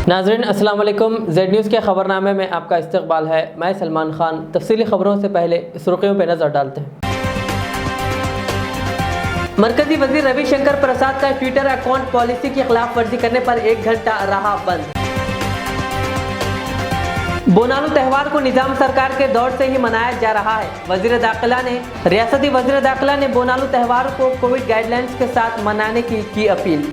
नाज़रीन अस्सलाम वालेकुम। जेड न्यूज़ के खबरनामे में आपका इस्तकबाल है। मैं सलमान खान। तफसीली खबरों से पहले सुर्खियों पर नज़र डालते हैं। मरकजी वजीर रविशंकर प्रसाद का ट्विटर अकाउंट पॉलिसी की खिलाफ वर्जी करने पर 1 घंटा रहा बंद। बोनालू त्यौहार को निजाम सरकार के दौर से ही मनाया जा रहा है। रियासती वजीर दाखिला ने बोनालू त्यौहार को कोविड गाइडलाइंस के साथ मनाने की अपील।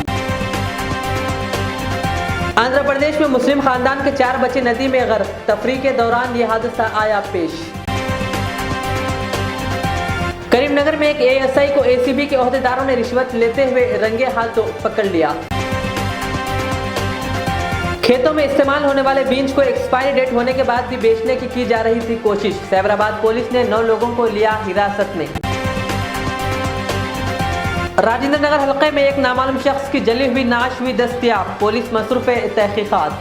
आंध्र प्रदेश में मुस्लिम खानदान के 4 बच्चे नदी में गर्क। तफरीह के दौरान यह हादसा आया पेश। करीमनगर में एक एएसआई को एसीबी के ओहदेदारों ने रिश्वत लेते हुए रंगे हाथों पकड़ लिया। खेतों में इस्तेमाल होने वाले बीज को एक्सपायरी डेट होने के बाद भी बेचने की जा रही थी कोशिश। सैबराबाद पुलिस ने 9 लोगों को लिया हिरासत में। राजेंद्र नगर हलके में एक नामालूम शख्स की जली हुई नाश हुई दस्तयाब। पुलिस मसरूफ तहकीकात।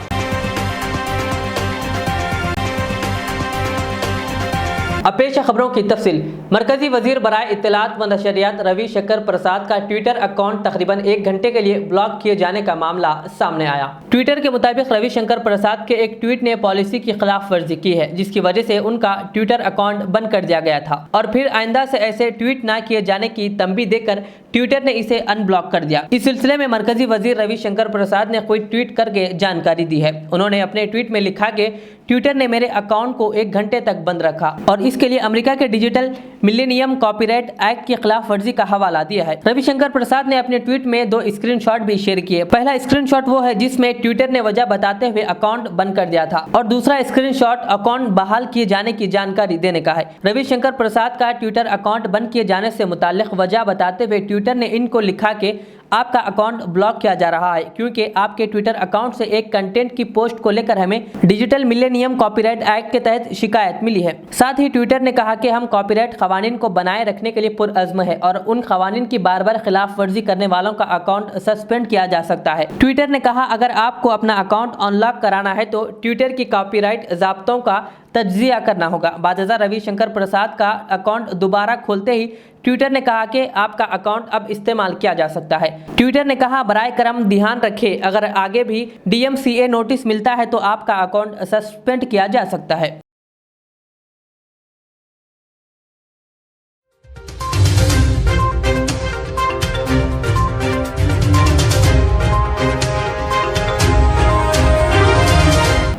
अब पेश है खबरों की तफसील। मरकजी वजीर बराए इत्तलात व नशरियात रविशंकर प्रसाद का ट्विटर अकाउंट तकरीबन 1 घंटे के लिए ब्लॉक किए जाने का मामला सामने आया। ट्विटर के मुताबिक रविशंकर प्रसाद के एक ट्वीट ने पॉलिसी की खिलाफ वर्जी की है, जिसकी वजह से उनका ट्विटर अकाउंट बंद कर दिया गया था और फिर आइंदा से ऐसे ट्वीट न किए जाने की तंबीह देकर ट्विटर ने इसे अनब्लॉक कर दिया। इस सिलसिले में मरकजी वजीर रविशंकर प्रसाद ने कोई ट्वीट करके जानकारी दी है। उन्होंने अपने ट्वीट में लिखा कि ट्विटर ने मेरे अकाउंट को 1 घंटे तक बंद रखा और इसके लिए अमेरिका के डिजिटल मिलेनियम कॉपीराइट एक्ट की खिलाफ वर्जी का हवाला दिया है। रविशंकर प्रसाद ने अपने ट्वीट में 2 स्क्रीनशॉट भी शेयर किए। पहला स्क्रीनशॉट वो है जिसमें ट्विटर ने वजह बताते हुए अकाउंट बंद कर दिया था और दूसरा स्क्रीनशॉट अकाउंट बहाल किए जाने की जानकारी देने का है। रविशंकर प्रसाद का ट्विटर अकाउंट बंद किए जाने से मुताल्लिक वजह बताते हुए ट्विटर ने इनको लिखा कि आपका अकाउंट ब्लॉक किया जा रहा है क्योंकि आपके ट्विटर अकाउंट से एक कंटेंट की पोस्ट को लेकर हमें डिजिटल मिलेनियम कॉपीराइट एक्ट के तहत शिकायत मिली है। साथ ही ट्विटर ने कहा कि हम कॉपीराइट कवानीन को बनाए रखने के लिए पुरअज़्म है और उन कवानीन की बार बार खिलाफ वर्जी करने वालों का अकाउंट सस्पेंड किया जा सकता है। ट्विटर ने कहा अगर आपको अपना अकाउंट अनलॉक कराना है तो ट्विटर की कॉपीराइट ज़ाब्तों का तज्जिया करना होगा। बादशाह रविशंकर प्रसाद का अकाउंट दोबारा खोलते ही ट्विटर ने कहा कि आपका अकाउंट अब इस्तेमाल किया जा सकता है। ट्विटर ने कहा बराए करम ध्यान रखें, अगर आगे भी DMCA नोटिस मिलता है तो आपका अकाउंट सस्पेंड किया जा सकता है।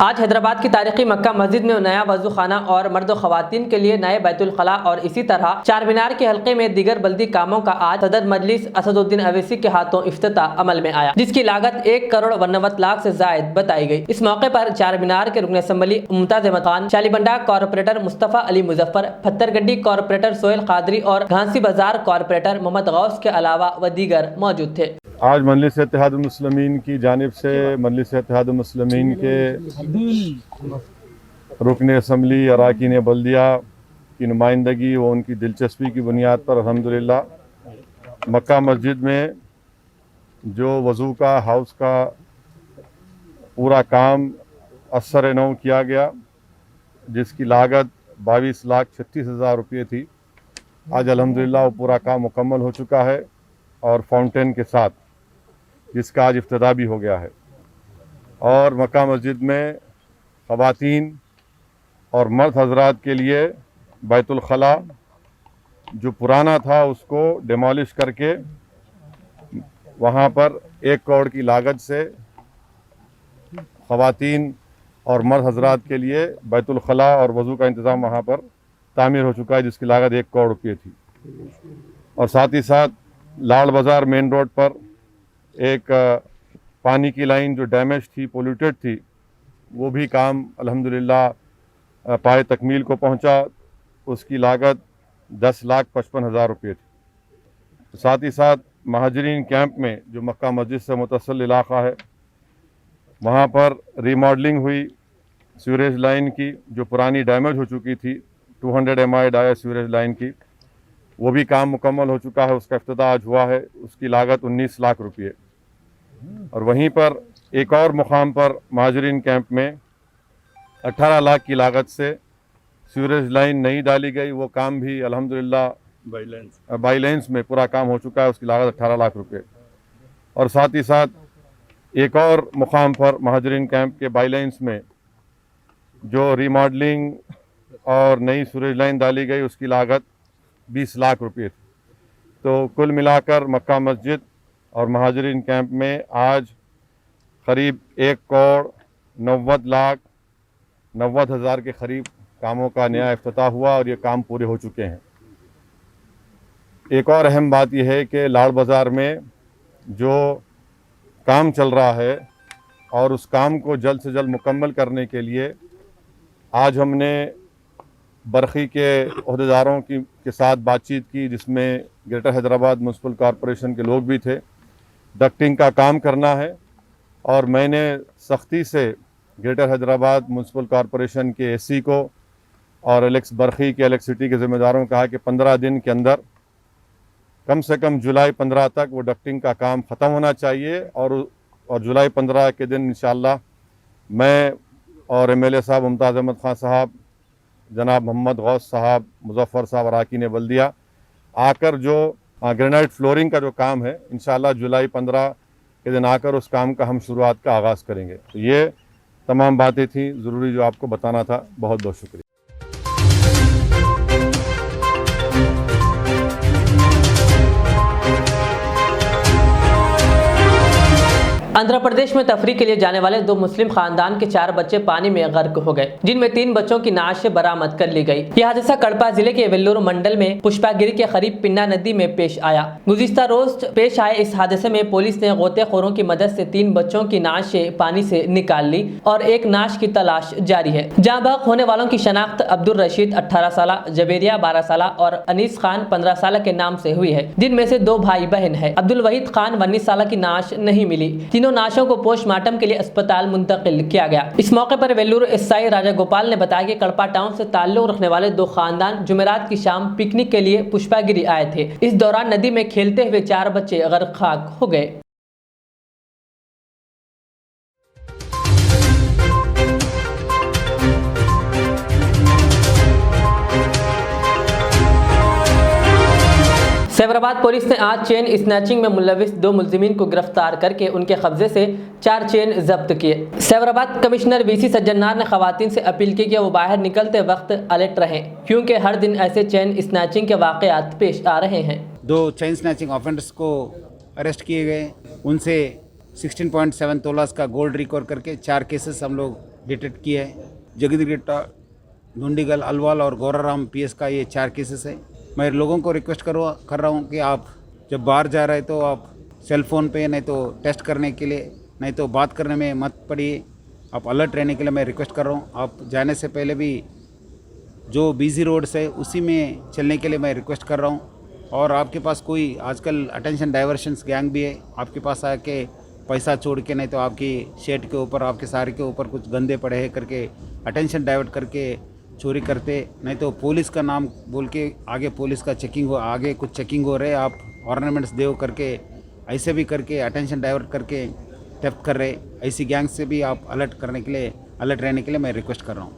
आज हैदराबाद की तारीखी मक्का मस्जिद में नया वजू खाना और मर्द व खवातीन के लिए नए बैतुल खला और इसी तरह चार मीनार के हल्के में दीगर बल्दी कामों का आज सदर मजलिस असदुद्दीन अवैसी के हाथों इफ्तिताह अमल में आया, जिसकी लागत 1,59,00,000 से जायद बताई गई। इस मौके पर चार मीनार के रुकन assembly Mumtaz Ahmed Khan, Shalibanda corporator Mustafa Ali Muzaffar, Patthargatti corporator Sohail Quadri और घांसी बाजार कॉरपोरेटर मोहम्मद गौस के अलावा व दीगर मौजूद थे। आज मजलिस इत्तेहादुल मुस्लिमीन की जानिब से मजलिस इत्तेहादुल मुस्लिमीन के रुकन असम्बली अरकान बल्दिया की नुमाइंदगी व उनकी दिलचस्पी की बुनियाद पर अल्हम्दुलिल्लाह मक्का मस्जिद में जो वज़ू का हाउस का पूरा काम असर नौ किया गया, जिसकी लागत 22,36,000 रुपये थी। आज अल्हम्दुलिल्लाह वो पूरा काम मुकम्मल हो चुका है और फाउंटेन के साथ जिसका आज इफ्तिताह भी हो गया है। और मक्का मस्जिद में ख़वातीन और मर्द हजरात के लिए बैतुल खला जो पुराना था उसको डिमोलिश करके वहाँ पर 1 करोड़ की लागत से ख़वातीन और मर्द हजरात के लिए बैतुल खला और वज़ू का इंतज़ाम वहाँ पर तामीर हो चुका है, जिसकी लागत 1 करोड़ रुपये थी। और साथ ही साथ लाल बाज़ार मेन रोड पर एक पानी की लाइन जो डैमेज थी, पोल्यूटेड थी, वो भी काम अल्हम्दुलिल्लाह पाए तकमील को पहुंचा। उसकी लागत 10,55,000 रुपये थी। साथ ही साथ महाजरीन कैंप में जो मक्का मस्जिद से मुतसल इलाक़ा है, वहाँ पर रीमॉडलिंग हुई सीवरेज लाइन की जो पुरानी डैमेज हो चुकी थी, 200 MI डाया सीवरेज लाइन की, वो भी काम मुकम्मल हो चुका है। उसका इफ्तिताह आज हुआ है। उसकी लागत 19 लाख रुपये। और वहीं पर एक और मुकाम पर महाजरीन कैंप में 18 लाख की लागत से सीवरेज लाइन नई डाली गई। वो काम भी अल्हम्दुलिल्लाह बाईलेंस में पूरा काम हो चुका है। उसकी लागत 18 लाख रुपये। और साथ ही साथ एक और मुकाम पर महाजरीन कैंप के बाईलाइंस में जो रीमॉडलिंग और नई सूरज लाइन डाली गई उसकी लागत 20 लाख रुपये थी। तो कुल मिलाकर मक्का मस्जिद और महाजरीन कैंप में आज करीब 1,90,90,000 के करीब कामों का नया इफ्तिताह हुआ और ये काम पूरे हो चुके हैं। एक और अहम बात यह है कि लाड़ बाज़ार में जो काम चल रहा है और उस काम को जल्द से जल्द मुकम्मल करने के लिए आज हमने बरखी के अहदेदारों के साथ बातचीत की, जिसमें ग्रेटर हैदराबाद म्यूनसिपल कॉरपोरेशन के लोग भी थे। डक्टिंग का काम करना है और मैंने सख्ती से ग्रेटर हैदराबाद म्यूनसिपल कॉरपोरेशन के एससी को और बरखी के इलेक्ट्रिसिटी के ज़िम्मेदारों को कहा कि 15 दिन के अंदर कम से कम जुलाई 15 तक वो डक्टिंग का काम ख़त्म होना चाहिए और जुलाई 15 के दिन इंशाअल्लाह मैं और MLA साहब मुमताज़ अहमद खान साहब, जनाब मोहम्मद गौस साहब, मुजफ्फर साहब अराकीन बल्दिया आकर जो ग्रेनाइट फ्लोरिंग का जो काम है इंशाअल्लाह जुलाई 15 के दिन आकर उस काम का हम शुरुआत का आगाज़ करेंगे। तो ये तमाम बातें थी ज़रूरी जो आपको बताना था। बहुत बहुत शुक्रिया। आंध्र प्रदेश में तफरीह के लिए जाने वाले 2 मुस्लिम खानदान के 4 बच्चे पानी में गर्क हो गए, जिनमें 3 बच्चों की नाश बरामद कर ली गई। यह हादसा कड़पा जिले के वेल्लूर मंडल में पुष्पागिरी के करीब पिन्ना नदी में पेश आया। गुज़िश्ता रोज पेश आए इस हादसे में पुलिस ने गोतेखोरों की मदद से 3 बच्चों की नाश पानी से निकाल ली और एक नाश की तलाश जारी है। जाँ बहक होने वालों की शनाख्त अब्दुल रशीद 18 साल, जबेरिया 12 साल और अनीस खान 15 साल के नाम से हुई है, जिनमें से 2 भाई बहन है। अब्दुल वहीद खान 19 साल की नाश नहीं मिली। तीनों नाशों को पोस्टमार्टम के लिए अस्पताल मुंतकिल किया गया। इस मौके पर वेल्लूर एसआई राजा गोपाल ने बताया कि कड़पा टाउन से ताल्लुक रखने वाले 2 खानदान जुमेरात की शाम पिकनिक के लिए पुष्पागिरी आए थे। इस दौरान नदी में खेलते हुए 4 बच्चे गर्क हो गए। सैबराबाद पुलिस ने आज चेन स्नैचिंग में मुलविस 2 मुलजिमीन को गिरफ्तार करके उनके कब्जे से 4 चेन जब्त किए। सैबराबाद कमिश्नर VC सज्जनार ने खवातीन से अपील की कि वो बाहर निकलते वक्त अलर्ट रहें, क्योंकि हर दिन ऐसे चेन स्नैचिंग के वाक़यात पेश आ रहे हैं। 2 चेन स्नैचिंग ऑफेंडर्स को अरेस्ट किए गए। उनसे 16.7 तोलास का गोल्ड रिकवर करके 4 केसेस हम लोग डिटेक्ट किए हैं। जगदीगट्टा, धुंडीगल, अलवाल और गौराराम PS का ये 4 केसेस है। मैं लोगों को रिक्वेस्ट कर रहा हूँ कि आप जब बाहर जा रहे तो आप सेल फ़ोन पे नहीं तो टेस्ट करने के लिए, नहीं तो बात करने में मत पड़िए। आप अलर्ट रहने के लिए मैं रिक्वेस्ट कर रहा हूँ। आप जाने से पहले भी जो बिजी रोड्स है उसी में चलने के लिए मैं रिक्वेस्ट कर रहा हूँ। और आपके पास कोई आजकल अटेंशन डाइवर्शंस गैंग भी है, आपके पास आके पैसा छोड़ के नहीं तो आपकी शर्ट के ऊपर, आपके साड़ी के ऊपर कुछ गंदे पड़े हैं करके अटेंशन डाइवर्ट करके चोरी करते, नहीं तो पुलिस का नाम बोल के आगे पुलिस का चेकिंग हो, आगे कुछ चेकिंग हो रहे, आप ऑर्नामेंट्स देव करके ऐसे भी करके अटेंशन डाइवर्ट करके थेफ्ट कर रहे। ऐसी गैंग से भी आप अलर्ट रहने के लिए मैं रिक्वेस्ट कर रहा हूँ।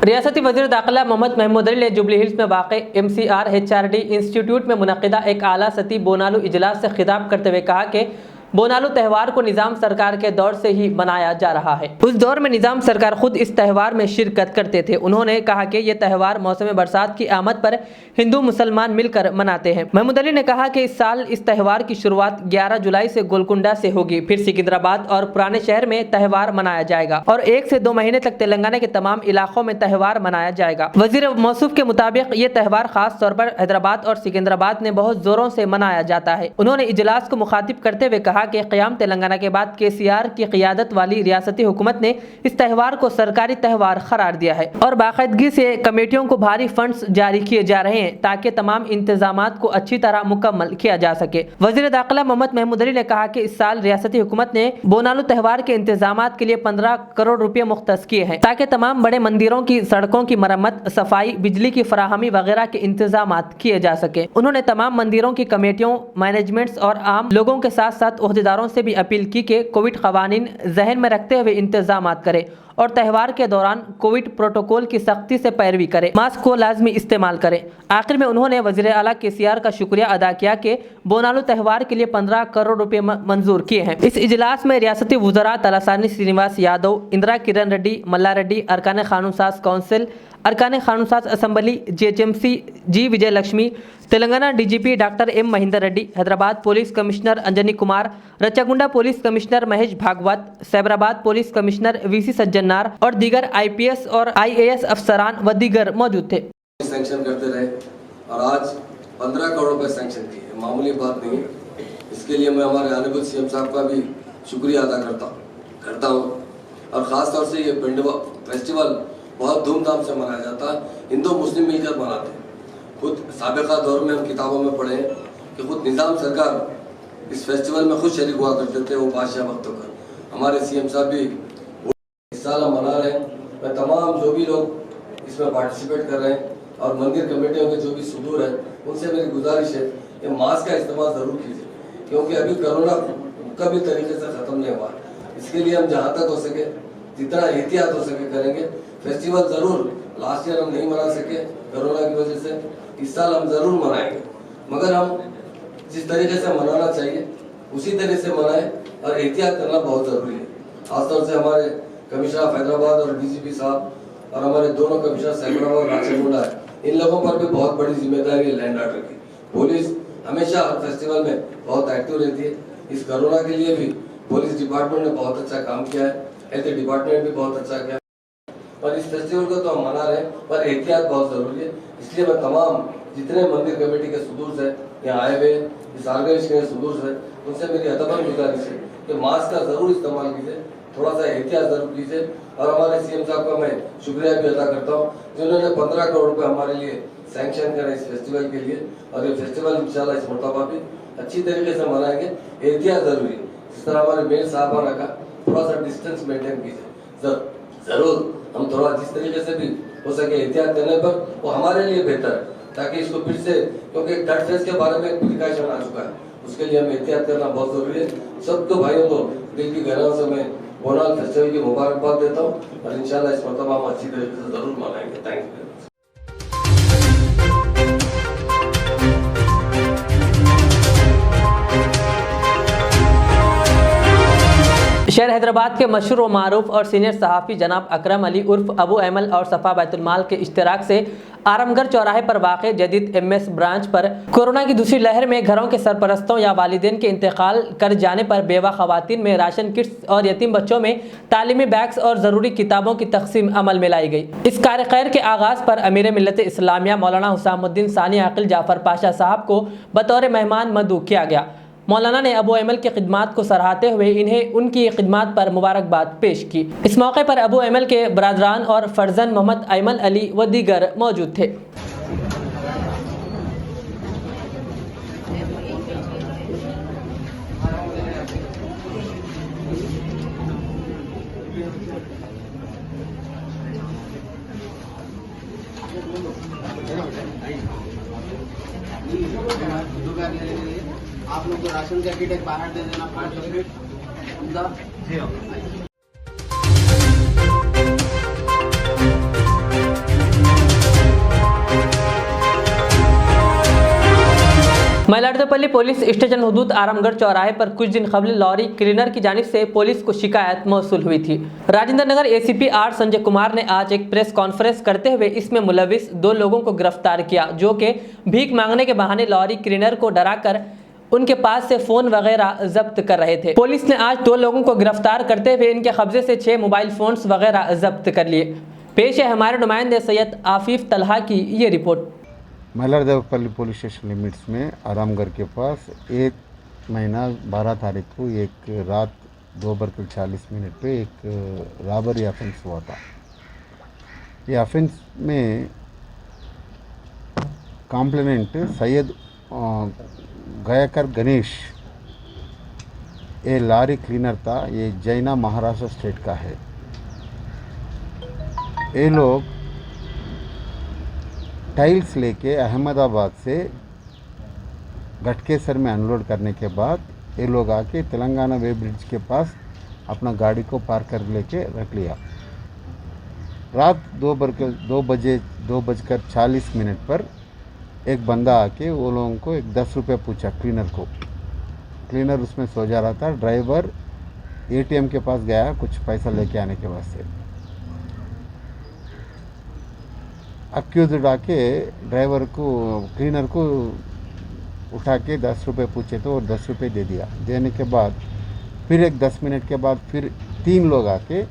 रियासती वज़ीर दाखिला मोहम्मद महमूद अली ने जुबली हिल्स में वाक़ MCR HRD इंस्टीट्यूट में मुनक़िदा एक आला सती बोनालू इजलास से खिताब करते हुए कहा कि बोनालू त्यौहार को निज़ाम सरकार के दौर से ही मनाया जा रहा है। उस दौर में निज़ाम सरकार खुद इस त्यौहार में शिरकत करते थे। उन्होंने कहा कि ये त्यौहार मौसम बरसात की आमद पर हिंदू मुसलमान मिलकर मनाते हैं। महमूद अली ने कहा कि इस साल इस त्यौहार की शुरुआत 11 जुलाई से गोलकुंडा से होगी, फिर सिकंदराबाद और पुराने शहर में त्यौहार मनाया जाएगा और 1 से 2 महीने तक तेलंगाना के तमाम इलाकों में त्यौहार मनाया जाएगा। वज़ीर मौसूफ के मुताबिक ये त्यौहार खास तौर पर हैदराबाद और सिकंदराबाद में बहुत जोरों से मनाया जाता है। उन्होंने इजलास को मुखातिब करते हुए कहा कि क़याम तेलंगाना के बाद KCR की क़ियादत वाली रियासती हुकूमत ने इस त्यौहार को सरकारी त्यौहार करार दिया है और बाकायदगी से कमेटियों को भारी फंड्स जारी किए जा रहे हैं ताकि तमाम इंतजामात को अच्छी तरह मुकम्मल किया जा सके। वज़ीर दाखिला मोहम्मद महमूद अली ने कहा कि इस साल रियासती हुकूमत ने बोनालू त्यौहार के इंतजामात के लिए 15 करोड़ रुपये मुख्तस किए हैं ताकि तमाम बड़े मंदिरों की सड़कों की मरम्मत, सफाई, बिजली की फराहमी वगैरह के इंतजामात किए जा सके। उन्होंने तमाम मंदिरों की कमेटियों, मैनेजमेंट्स और आम लोगों के साथ साथ ओहदेदारों से भी अपील की कि कोविड कवानीन जहन में रखते हुए इंतजाम करें और त्यौहार के दौरान कोविड प्रोटोकॉल की सख्ती से पैरवी करें, मास्क को लाजमी इस्तेमाल करें। आखिर में उन्होंने वज़ीर आला KCR का शुक्रिया अदा किया कि बोनालू त्यौहार के लिए 15 करोड़ रुपए मंजूर किए हैं। इस इजलास में रियासती वज़रा तलासानी श्रीनिवास यादव, इंदिरा किरण रेड्डी, मल्ला रेड्डी, अरकान कानून साज काउंसिल, अरकान कानून साज assembly, GHMC G Vijaya Lakshmi, Telangana DGP doctor M Mahender Reddy, Hyderabad police commissioner Anjani Kumar, Rachakonda police commissioner Mahesh Bhagwat, Cyberabad police commissioner VC Sajjanar और दीगर IPS और IAS अफसरान व दीगर मौजूद थे। सैंक्शन करते रहे और आज 15 करोड़ रुपए सैंक्शन किए, मामूली बात नहीं है। इसके लिए मैं हमारे ऑनरेबल CM साहब का भी शुक्रिया अदा करता हूँ। और ख़ास तौर से ये फेस्टिवल बहुत धूमधाम से मनाया जाता है, हिंदू मुस्लिम मिलकर मनाते हैं। खुद साबिका दौर में हम किताबों में पढ़े हैं कि खुद निज़ाम सरकार इस फेस्टिवल में खुद शरीक हुआ करते थे, वो बादशाह वक्त होकर। हमारे CM साहब भी इस साल हम मना रहे हैं। मैं तमाम जो भी लोग इसमें पार्टिसिपेट कर रहे हैं और मंदिर कमेटियों के जो भी सुदूर है, उनसे मेरी गुजारिश है कि मास्क का इस्तेमाल ज़रूर कीजिए, क्योंकि अभी कोरोना कभी तरीके से ख़त्म नहीं हुआ। इसके लिए हम जहाँ तक हो सके, जितना एहतियात हो सके करेंगे। फेस्टिवल ज़रूर लास्ट ईयर हम नहीं मना सके कोरोना की वजह से, इस साल हम ज़रूर मनाएंगे, मगर हम जिस तरीके से मनाना चाहिए उसी तरीके से मनाएं और एहतियात करना बहुत ज़रूरी है। खासतौर से हमारे कमिश्नर ऑफ हैदराबाद और DGP साहब और हमारे दोनों कमिश्नर सैबराबाद और राचरगुंडा है, इन लोगों पर भी बहुत बड़ी जिम्मेदारी है लैंड ऑर्डर की। पुलिस हमेशा हर फेस्टिवल में बहुत एक्टिव रहती है। इस कोरोना के लिए भी पुलिस डिपार्टमेंट ने बहुत अच्छा काम किया है, हेल्थ डिपार्टमेंट भी बहुत अच्छा किया है। और इस फेस्टिवल को तो हम मना रहे हैं, पर एहतियात बहुत ज़रूरी है। इसलिए मैं तमाम जितने मंदिर कमेटी के सुदूर है यहाँ आए हुए, इस ऑर्गेनाइजेशन के सुदूर है, उनसे मेरी अदबन गुजारिश है कि मास्क का ज़रूर इस्तेमाल कीजिए, थोड़ा सा एहतियात ज़रूर कीजिए। और हमारे CM साहब का मैं शुक्रिया भी अदा करता हूँ जिन्होंने 15 करोड़ रुपये हमारे लिए सैंक्शन करा इस फेस्टिवल के लिए। और ये फेस्टिवल इंशाल्लाह इस मरतबा भी अच्छी तरीके से मनाएंगे। एहतियात ज़रूरी है, जिस तरह हमारे मेयर साहबाना का थोड़ा सा डिस्टेंस मेंटेन कीजिए। ज़रूर हम थोड़ा जिस तरीके से भी हो सके एहतियात करने पर वो हमारे लिए बेहतर है, ताकि इसको फिर से, क्योंकि थर्ड फेज के बारे में एक प्रिकॉशन आ चुका है, उसके लिए हमें एहतियात करना बहुत ज़रूरी है। सबको भाइयों को दिल की गहराइयों से मैं बोनाल फेस्टिवल की मुबारकबाद देता हूँ और इंशाल्लाह इस मरतबा हम अच्छी तरीके से ज़रूर मनाएंगे। Thank you. शहर हैदराबाद के मशहूर व मारूफ और सीनियर सहाफ़ी जनाब अकरम अली उर्फ अबू ऐमल और सफ़ा बैतुलमाल के इश्तराक से आरामगढ़ चौराहे पर वाक़े जदीद MS ब्रांच पर कोरोना की दूसरी लहर में घरों के सरपरस्तों या वालिदैन के इंतकाल कर जाने पर बेवा ख़वातीन में राशन किट्स और यतीम बच्चों में तालीमी बैग्स और ज़रूरी किताबों की तकसीम अमल में लाई गई। इस कार्य खैर के आगाज़ पर अमीर मिल्लत इस्लामिया मौलाना हुसामुद्दीन सानी आकिल जाफ़र पाशा साहब को बतौर मेहमान मदऊ किया गया। मौलाना ने अबू ऐमल की खिदमात को सराहते हुए इन्हें उनकी खिदमात पर मुबारकबाद पेश की। इस मौके पर अबू ऐमल के बरादरान और फर्जन मोहम्मद ऐमन अली व दीगर मौजूद थे। आप लोग को राशन का किट एक बाहर दे देना 5 मलारदपल्ली पुलिस स्टेशन हदूद आरामगढ़ चौराहे पर कुछ दिन कबल लॉरी क्लीनर की जानिब से पुलिस को शिकायत मौसूल हुई थी। राजेंद्र नगर ACP 8 संजय कुमार ने आज एक प्रेस कॉन्फ्रेंस करते हुए इसमें मुलविस 2 लोगों को गिरफ्तार किया, जो कि भीख मांगने के बहाने लॉरी क्लीनर को डराकर उनके पास से फ़ोन वगैरह जब्त कर रहे थे। पुलिस ने आज 2 लोगों को गिरफ्तार करते हुए इनके कब्जे से 6 मोबाइल फ़ोन्स वगैरह जब्त कर लिए। पेश है हमारे नुमाइंदे सैयद आफिफ तलहा की ये रिपोर्ट। मलारदेवपल्ली पुलिस स्टेशन लिमिट्स में आरामगढ़ के पास 1 महीना 12 तारीख को एक रात 2:40 पे एक रॉबरी ऑफेंस हुआ था। ये ऑफेंस में कॉम्प्लेनेंट सैयद गयाकर गणेश, ये लॉरी क्लीनर था, ये जैना महाराष्ट्र स्टेट का है। ये लोग टाइल्स लेके अहमदाबाद से गटकेसर में अनलोड करने के बाद ये लोग आके तेलंगाना वे ब्रिज के पास अपना गाड़ी को पार्क कर लेके रख लिया। रात 2:40 पर एक बंदा आके वो लोगों को 10 रुपये पूछा क्लीनर को। क्लीनर उसमें सो जा रहा था। ड्राइवर एटीएम के पास गया कुछ पैसा लेके आने के वास्ते। अक्यूज्ड आके ड्राइवर को क्लीनर को उठा के 10 रुपये पूछे तो और 10 रुपये दे दिया। देने के बाद फिर एक 10 मिनट के बाद फिर 3 लोग आके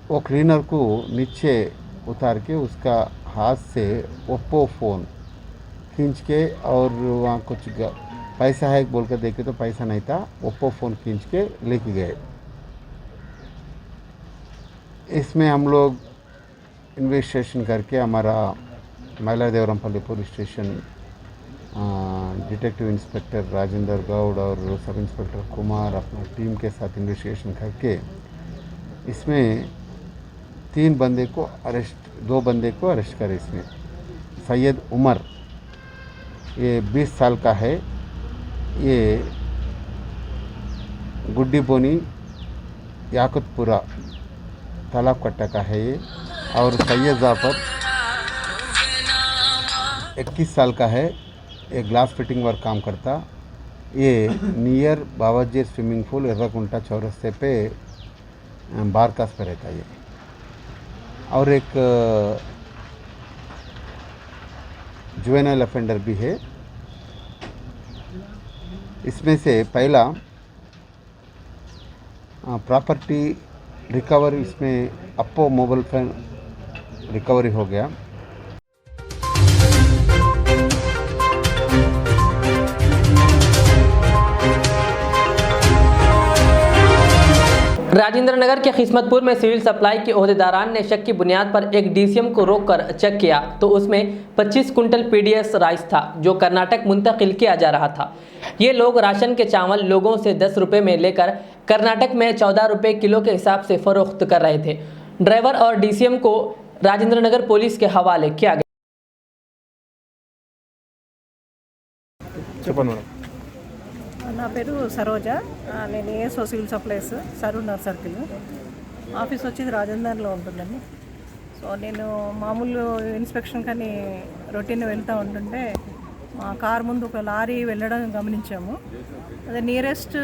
वो क्लीनर को नीचे उतार के उसका हाथ से ओप्पो फ़ोन खींच के और वहाँ कुछ पैसा है बोल कर देखे तो पैसा नहीं था। ओप्पो फ़ोन खींच के लेके गए। इसमें हम लोग इन्वेस्टिगेशन करके हमारा Mailardevpally police station detective inspector Rajendra Goud और सब इंस्पेक्टर कुमार अपना टीम के साथ इन्वेस्टिगेशन करके इसमें 2 बंदे को अरेस्ट करे। इसमें सैयद उमर ये 20 साल का है, ये गुड्डी बोनी याकुतपुरा तालाब कट्टा का है ये। और सैयद जाफर 21 साल का है, ये ग्लास फिटिंग वर्क काम करता। ये नियर बाबाजी स्विमिंग पूल एर्रकुंटा चौरस्ते पे बारकास पे रहता है ये। और एक जुवेनाइल अफेंडर भी है। इसमें से पहला प्रॉपर्टी रिकवरी, इसमें अप्पो मोबाइल फोन रिकवरी हो गया। राजेंद्र नगर के किस्मतपुर में सिविल सप्लाई के ओहदेदारान ने शक की बुनियाद पर एक डीसीएम को रोककर चेक किया तो उसमें 25 कुंटल पीडीएस राइस था जो कर्नाटक मुंतकिल किया जा रहा था। ये लोग राशन के चावल लोगों से 10 रुपये में लेकर कर्नाटक में 14 रुपये किलो के हिसाब से फरोख्त कर रहे थे। ड्राइवर और डीसीएम को राजेंद्र नगर पुलिस के हवाले किया गया। నా పేరు సరోజ, నేను ASO civil supplies Saroornagar circle. Office వచ్చేది రాజేందర్లో ఉంటుందండి. సో నేను మామూలు ఇన్స్పెక్షన్ కానీ రొటీన్ వెళ్తూ ఉంటుంటే మా కార్ ముందు ఒక లారీ వెళ్ళడం గమనించాము. అదే నియరెస్ట్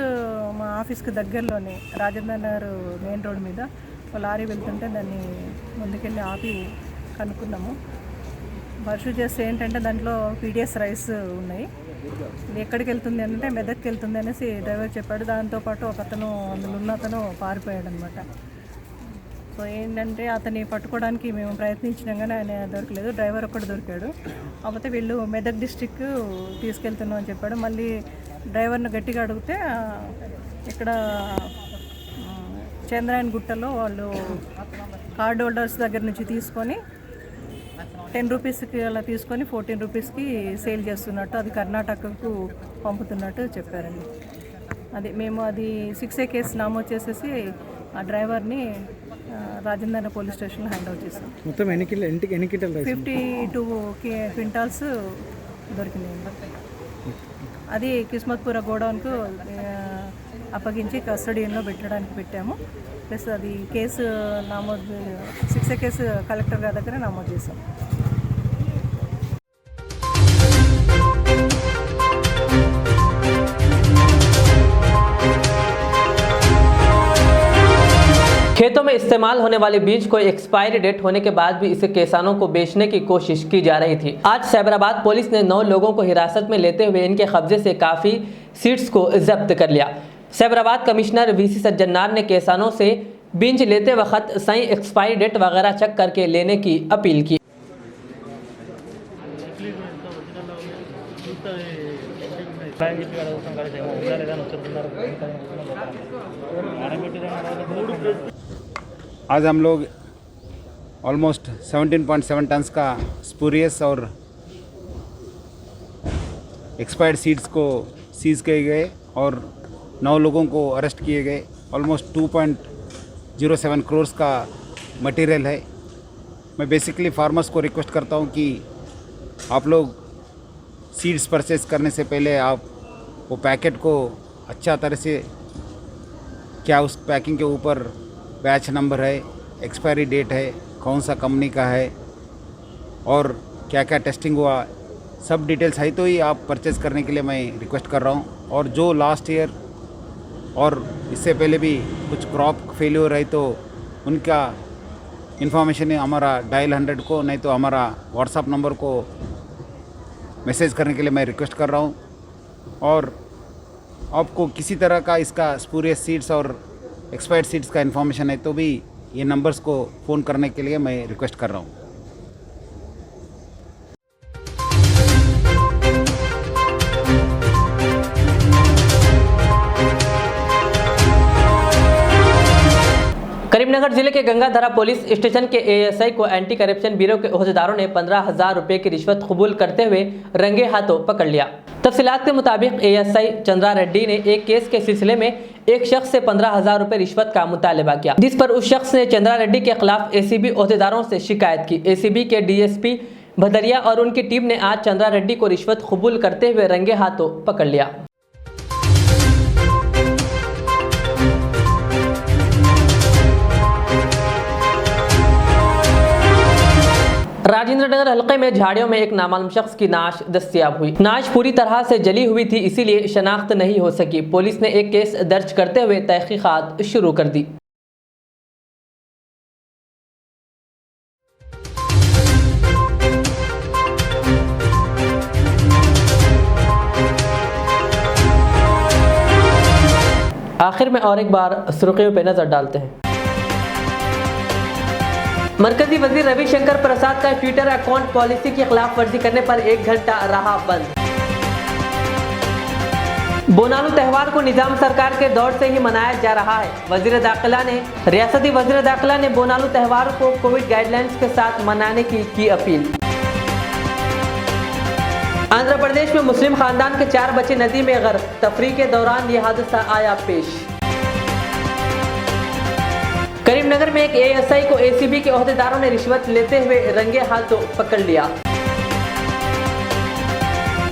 మా ఆఫీస్కి దగ్గరలోనే రాజేంద్ర నగర్ మెయిన్ రోడ్ మీద ఒక లారీ వెళ్తుంటే దాన్ని ముందుకెళ్ళి ఆపి కనుక్కున్నాము. పరిశు చేస్తే ఏంటంటే దాంట్లో పీడిఎస్ రైస్ ఉన్నాయి. ఇది ఎక్కడికి వెళ్తుంది అంటే మెదక్కి వెళ్తుంది అనేసి డ్రైవర్ చెప్పాడు. దాంతోపాటు ఒక అతను అందులో ఉన్న అతను పారిపోయాడు అనమాట. సో ఏంటంటే అతన్ని పట్టుకోవడానికి మేము ప్రయత్నించినాం కానీ ఆయన దొరకలేదు. డ్రైవర్ ఒక్కడు దొరికాడు. కాకపోతే వీళ్ళు మెదక్ డిస్ట్రిక్ట్ తీసుకెళ్తున్నాం అని చెప్పాడు. మళ్ళీ డ్రైవర్ను గట్టిగా అడిగితే ఇక్కడ చంద్రాయన్ గుట్టలో వాళ్ళు కార్డ్ హోల్డర్స్ దగ్గర నుంచి తీసుకొని 10 రూపీస్కి అలా తీసుకొని 14 రూపీస్కి సేల్ చేస్తున్నట్టు, అది కర్ణాటకకు పంపుతున్నట్టు చెప్పారండి. అది మేము అది 6A కేసు నమోదు చేసేసి ఆ డ్రైవర్ని రాజేంద్ర పోలీస్ స్టేషన్లో హ్యాండ్ ఓవర్ చేసాం. మొత్తం ఎన్ని కింటాలు 52 క్వింటాల్స్ దొరికినాయి. అది కిస్మత్పుర గోడౌన్కు అప్పగించి కస్టడీలో పెట్టాము. ప్లస్ అది కేసు నమోదు 6A కేసు కలెక్టర్ గారి దగ్గర నమోదు చేసాం. खेतों में इस्तेमाल होने वाले बीज को एक्सपायरी डेट होने के बाद भी इसे किसानों को बेचने की कोशिश की जा रही थी। आज सैबराबाद पुलिस ने 9 लोगों को हिरासत में लेते हुए इनके कब्जे से काफ़ी सीड्स को जब्त कर लिया। सैबराबाद कमिश्नर वीसी सज्जनार ने किसानों से बीज लेते वक्त सही एक्सपायरी डेट वगैरह चेक करके लेने की अपील की। आज हम लोग ऑलमोस्ट 17.7 टन्स का स्पूरियस और एक्सपायर्ड सीड्स को सीज किए गए और 9 लोगों को अरेस्ट किए गए। ऑलमोस्ट 2.07 करोड़ का मटेरियल है। मैं बेसिकली फार्मर्स को रिक्वेस्ट करता हूं कि आप लोग सीड्स परचेस करने से पहले आप वो पैकेट को अच्छा तरह से, क्या उस पैकिंग के ऊपर बैच नंबर है, एक्सपायरी डेट है, कौन सा कंपनी का है और क्या क्या टेस्टिंग हुआ, सब डिटेल्स है तो ही आप परचेज़ करने के लिए मैं रिक्वेस्ट कर रहा हूँ। और जो लास्ट ईयर और इससे पहले भी कुछ क्रॉप फेल्योर है तो उनका इन्फॉर्मेशन हमारा डायल 100 को, नहीं तो हमारा व्हाट्सअप नंबर को मैसेज करने के लिए मैं रिक्वेस्ट कर रहा हूँ। और आपको किसी तरह का इसका स्पूरियस सीड्स और एक्सपायर्ड सीड्स का इन्फॉर्मेशन है तो भी ये नंबर्स को फ़ोन करने के लिए मैं रिक्वेस्ट कर रहा हूँ। करीमनगर जिले के गंगाधरा पुलिस स्टेशन के एएसआई को एंटी करप्शन ब्यूरो के ओहदेदारों ने 15,000 रुपए की रिश्वत कबूल करते हुए रंगे हाथों पकड़ लिया। तफसीलात के मुताबिक एएसआई चंद्रा रेड्डी ने एक केस के सिलसिले में एक शख्स से 15,000 रुपए रिश्वत का मुतालबा किया, जिस पर उस शख्स ने चंद्रा रेड्डी के खिलाफ एसीबी ओहदेदारों से शिकायत की। एसीबी के डीएसपी भदरिया और उनकी टीम ने आज चंद्रा रेड्डी को रिश्वत कबूल करते हुए रंगे हाथों पकड़ लिया। राजेंद्र नगर हल्के में झाड़ियों में एक नामालूम शख्स की नाश दस्तयाब हुई। नाश पूरी तरह से जली हुई थी, इसीलिए शनाख्त नहीं हो सकी। पुलिस ने एक केस दर्ज करते हुए तहकीकात शुरू कर दी। आखिर में और एक बार सुर्खियों पर नजर डालते हैं। मरकजी वजीर रविशंकर प्रसाद का ट्विटर अकाउंट पॉलिसी की खिलाफ वर्जी करने पर 1 घंटा रहा बंद। बोनालू त्यौहार को निजाम सरकार के दौर से ही मनाया जा रहा है। रियासती वजीर दाखिला ने बोनालू त्यौहार को कोविड गाइडलाइंस के साथ मनाने की अपील। आंध्र प्रदेश में मुस्लिम खानदान के 4 बच्चे नदी में गर्क, तफरीह के दौरान यह हादसा आया पेश। करीमनगर में एक एएसआई को एसीबी के ओहदेदारों ने रिश्वत लेते हुए रंगे हाथों पकड़ लिया।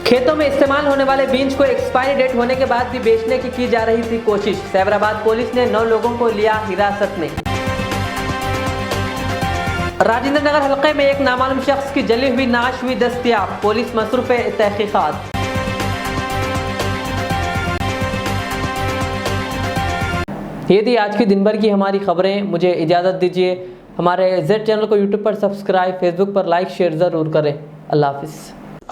खेतों में इस्तेमाल होने वाले बीज को एक्सपायरी डेट होने के बाद भी बेचने की जा रही थी कोशिश। सैबराबाद पुलिस ने 9 लोगों को लिया हिरासत में। राजेंद्र नगर हल्के में एक नामालूम शख्स की जली हुई नाश हुई दस्तयाब, पुलिस मसरूफ तहकीकात। ये थी आज की दिन भर की हमारी खबरें। मुझे इजाज़त दीजिए। हमारे जेड चैनल को यूट्यूब पर सब्सक्राइब, फेसबुक पर लाइक शेयर ज़रूर करें। अल्लाह हाफिज़।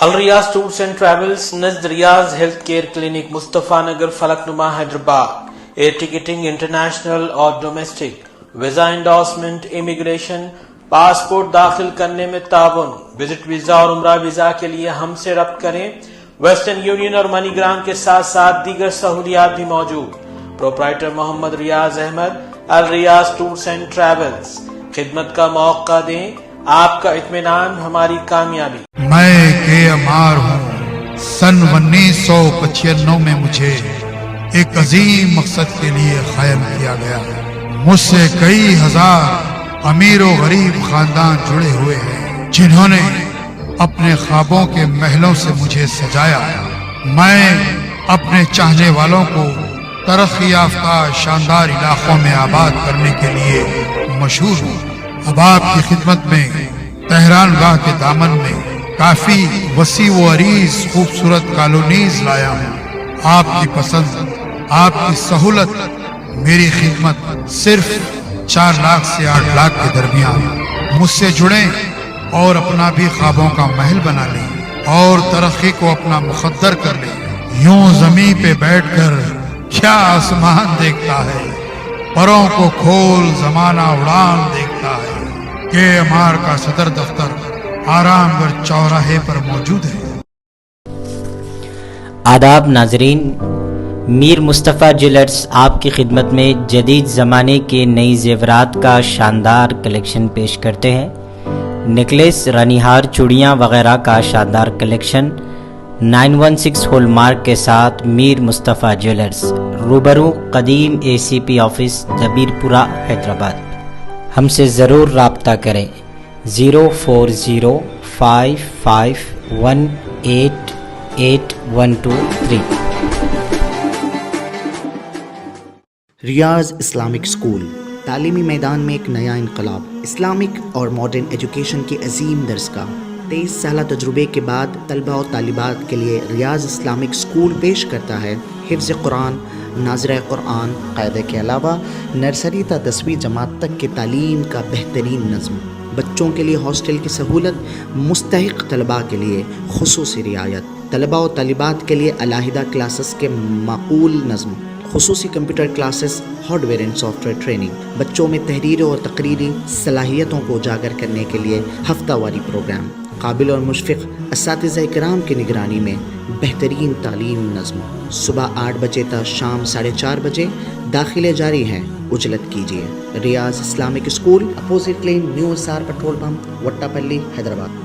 Al Riyaz tours and travels, Najd Riyaz health care clinic, Mustafa Nagar, Falaknuma, Hyderabad. Air ticketing international और domestic, visa endorsement, immigration, passport दाखिल करने में ताउन, विजिट वीज़ा और उम्रा वीज़ा के लिए हमसे रब्त करें। वेस्टर्न यूनियन और मनीग्राम के साथ साथ दीगर सहूलियात भी मौजूद। Proprietor Mohammad Riyaz Ahmed, Al Riyaz tours and travels. खिदमत का मौका दें, आपका इत्मीनान हमारी कामयाबी। मैं के अमार हूँ। सन 1995 में मुझे एक अजीम मकसद के लिए कायम किया गया। मुझसे कई हजार अमीर और गरीब खानदान जुड़े हुए हैं, जिन्होंने अपने ख्वाबों के महलों से मुझे सजाया। मैं अपने चाहने वालों को तरक्की याफ्ता शानदार इलाकों में आबाद करने के लिए मशहूर हूँ। अब आपकी खिदमत में तेहरान गाह के दामन में काफी वसी व अरीज खूबसूरत कॉलोनीज लाया हूँ। आपकी पसंद, आपकी सहूलत, मेरी खिदमत सिर्फ 4 लाख से 8 लाख के दरमियान। मुझसे जुड़ें और अपना भी ख्वाबों का महल बना लें और तरक्की को अपना मुकद्दर कर लें। यूं जमीन पे बैठकर क्या आसमान देखता है, परों को खोल जमाना उड़ान देखता है। के अमार का सदर दफ्तर आरामगढ़ चौराहे पर मौजूद है। आदाब नाजरीन, मीर मुस्तफ़ा ज्वेलर्स आपकी खिदमत में जदीद ज़माने के नई जेवरात का शानदार कलेक्शन पेश करते हैं। नेकलेस, रानीहार, चूड़ियाँ वगैरह का शानदार कलेक्शन 916 हॉलमार्क के साथ मीर मुस्तफ़ा ज्वेलर्स, रूबरू कदीम एसीपी ऑफिस, जबीरपुरा, हैदराबाद। हमसे ज़रूर राब्ता करें। 0405518812 3। रियाज इस्लामिक स्कूल तालीमी मैदान में एक नया इनकलाब। इस्लामिक और मॉडर्न एजुकेशन की अजीम दरसगाह। 23 साल तजुर्बे के बाद तलबा और तालिबात के लिए रियाज इस्लामिक स्कूल पेश करता है हिफ्ज़ कुरान, नाज़िरा कुरान कायदे के अलावा नर्सरी ता 10वीं जमात तक के तालीम का बेहतरीन नज़्म। बच्चों के लिए हॉस्टल की सहूलत, मुस्तहिक़ तलबा के लिए खुसूसी रियायत, तलबा और तालिबात के लिए अलहदा क्लासेस के माकूल नज़्म, खुसूसी computer classes, hardware and software training. बच्चों में तहरीर और तकरीरी सलाहियतों को उजागर करने के लिए हफ्तावारी प्रोग्राम। काबिल और मुशफ़िक़ असातिज़ा इकराम की निगरानी में बेहतरीन तालीम नज़्म। सुबह 8 बजे तक शाम 4:30 बजे दाखिले जारी हैं, उजलत कीजिए। Riyaz Islamic school, opposite lane, new SR petrol pump, Vattepally, Hyderabad.